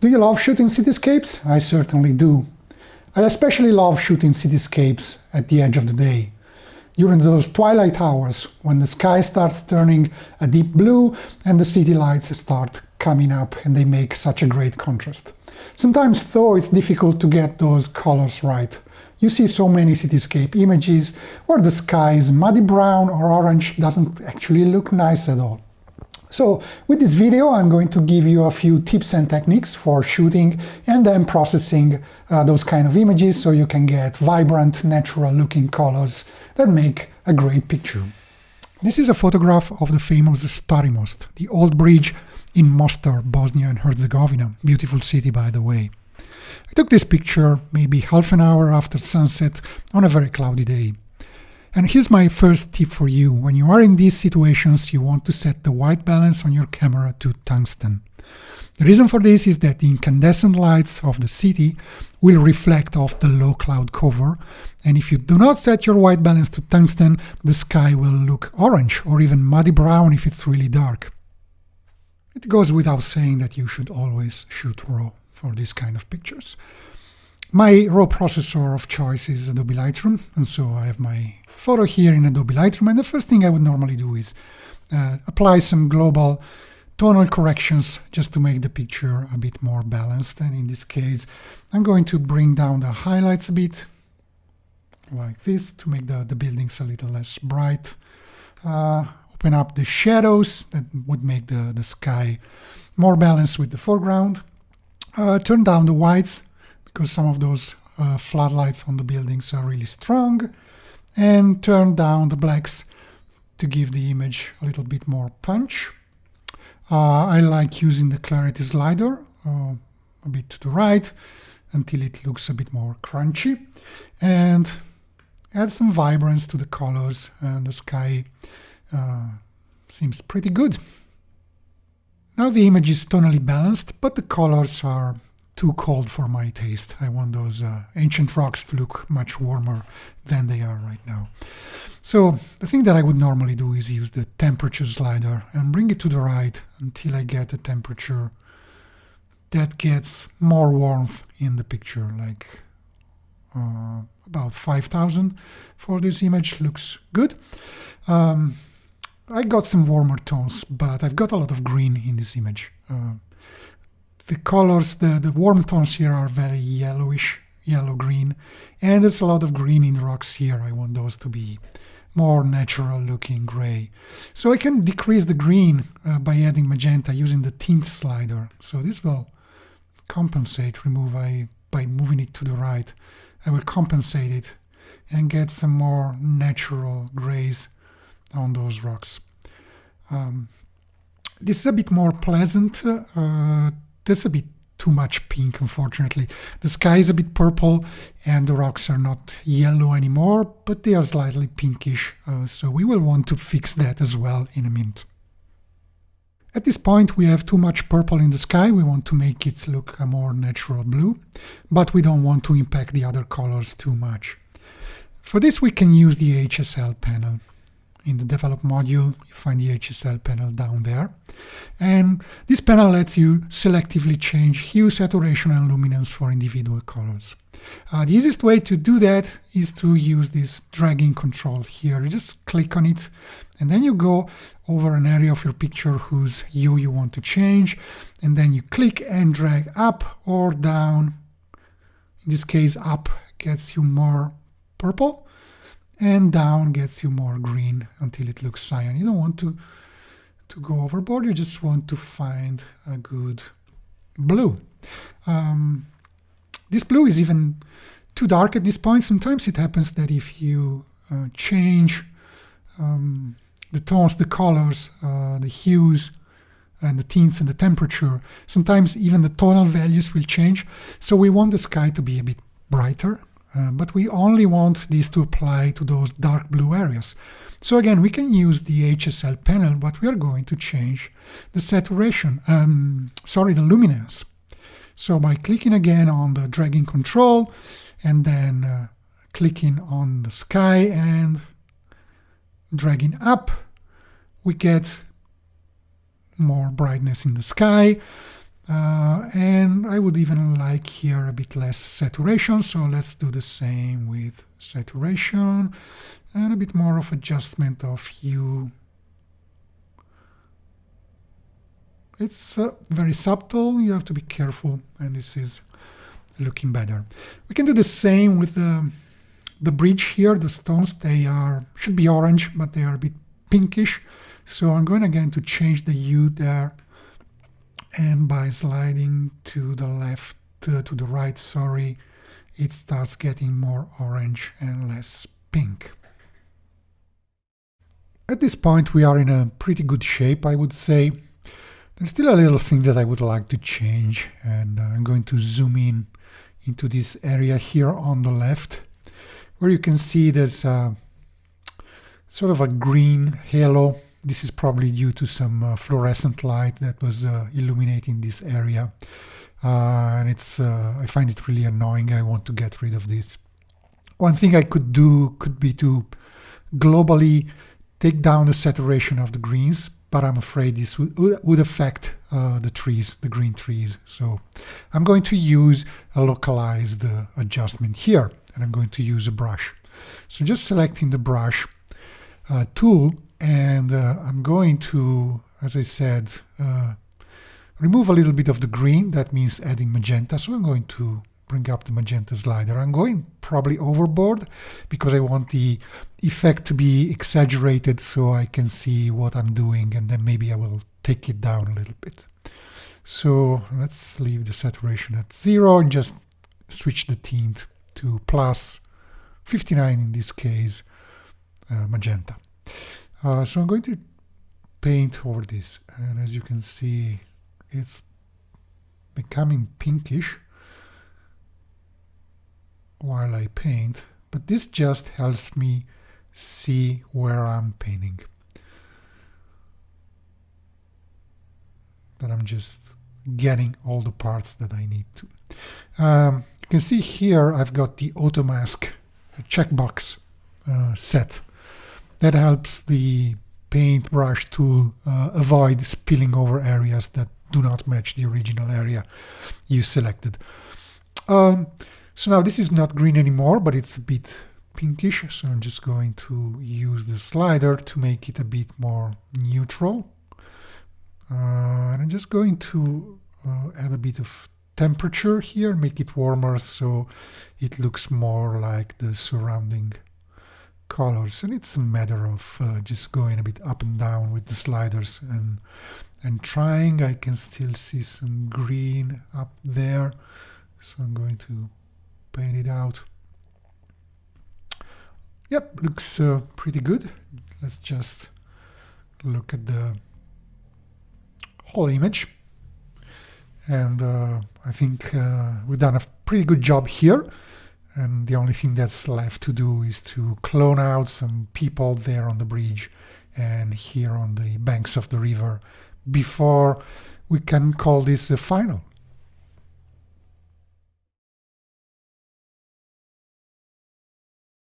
Do you love shooting cityscapes? I certainly do. I especially love shooting cityscapes at the edge of the day. During those twilight hours, when the sky starts turning a deep blue and the city lights start coming up and they make such a great contrast. Sometimes, though, it's difficult to get those colors right. You see so many cityscape images where the sky is muddy brown or orange, doesn't actually look nice at all. So with this video, I'm going to give you a few tips and techniques for shooting and then processing those kind of images so you can get vibrant, natural looking colors that make a great picture. This is a photograph of the famous Stari Most, the old bridge in Mostar, Bosnia and Herzegovina. Beautiful city, by the way. I took this picture maybe half an hour after sunset on a very cloudy day. And here's my first tip for you. When you are in these situations, you want to set the white balance on your camera to tungsten. The reason for this is that the incandescent lights of the city will reflect off the low cloud cover, and if you do not set your white balance to tungsten, the sky will look orange or even muddy brown if it's really dark. It goes without saying that you should always shoot RAW for these kind of pictures. My RAW processor of choice is Adobe Lightroom, and so I have my photo here in Adobe Lightroom, and the first thing I would normally do is apply some global tonal corrections just to make the picture a bit more balanced. And in this case, I'm going to bring down the highlights a bit, like this, to make the buildings a little less bright. Open up the shadows that would make the sky more balanced with the foreground. Turn down the whites, because some of those floodlights on the buildings are really strong. And turn down the blacks to give the image a little bit more punch. I like using the clarity slider a bit to the right until it looks a bit more crunchy, and add some vibrance to the colors, and the sky seems pretty good. Now the image is tonally balanced, but the colors are too cold for my taste. I want those ancient rocks to look much warmer than they are right now. So the thing that I would normally do is use the temperature slider and bring it to the right until I get a temperature that gets more warmth in the picture, like about 5,000 for this image. Looks good. I got some warmer tones, but I've got a lot of green in this image. The colors, the warm tones here are very yellowish, yellow-green, and there's a lot of green in the rocks here. I want those to be more natural-looking gray. So I can decrease the green by adding magenta using the tint slider. So this will compensate, by moving it to the right. I will compensate it and get some more natural grays on those rocks. This is a bit more pleasant. There's a bit too much pink, unfortunately. The sky is a bit purple and the rocks are not yellow anymore, but they are slightly pinkish, so we will want to fix that as well in a minute. At this point we have too much purple in the sky. We want to make it look a more natural blue, but we don't want to impact the other colors too much. For this we can use the HSL panel. In the Develop module, you find the HSL panel down there. And this panel lets you selectively change hue, saturation, and luminance for individual colors. The easiest way to do that is to use this dragging control here. You just click on it, and then you go over an area of your picture whose hue you want to change, and then you click and drag up or down. In this case, up gets you more purple, and down gets you more green until it looks cyan. You don't want to go overboard, you just want to find a good blue. This blue is even too dark at this point. Sometimes it happens that if you change the tones, the colors, the hues, and the tints and the temperature, sometimes even the tonal values will change. So we want the sky to be a bit brighter. But we only want these to apply to those dark blue areas. So again, we can use the HSL panel, but we are going to change the saturation, the luminance. So by clicking again on the dragging control, and then clicking on the sky and dragging up, we get more brightness in the sky. And I would even like here a bit less saturation, so let's do the same with saturation and a bit more of adjustment of hue. It's very subtle, you have to be careful, and this is looking better. We can do the same with the bridge here. The stones, they should be orange, but they are a bit pinkish. So I'm going again to change the hue there, and by sliding to the left, to the right, sorry, it starts getting more orange and less pink. At this point we are in a pretty good shape, I would say. There's still a little thing that I would like to change, and I'm going to zoom in into this area here on the left, where you can see there's sort of a green halo. This is probably due to some fluorescent light that was illuminating this area, and it's I find it really annoying. I want to get rid of this. One thing I could do could be to globally take down the saturation of the greens, but I'm afraid this would affect the trees, the green trees. So I'm going to use a localized adjustment here, and I'm going to use a brush. So just selecting the brush tool, and I'm going to, as I said, remove a little bit of the green. That means adding magenta. So I'm going to bring up the magenta slider. I'm going probably overboard because I want the effect to be exaggerated so I can see what I'm doing, and then maybe I will take it down a little bit. So let's leave the saturation at 0 and just switch the tint to plus 59 in this case, magenta. So I'm going to paint over this, and as you can see it's becoming pinkish while I paint, but this just helps me see where I'm painting. That I'm just getting all the parts that I need to. You can see here I've got the auto mask checkbox set. That helps the paintbrush tool avoid spilling over areas that do not match the original area you selected. So now this is not green anymore, but it's a bit pinkish, so I'm just going to use the slider to make it a bit more neutral. And I'm just going to add a bit of temperature here, make it warmer so it looks more like the surrounding colors. And it's a matter of just going a bit up and down with the sliders and trying. I can still see some green up there, so I'm going to paint it out. Yep, looks pretty good. Let's just look at the whole image, and I think we've done a pretty good job here, and the only thing that's left to do is to clone out some people there on the bridge and here on the banks of the river before we can call this a final.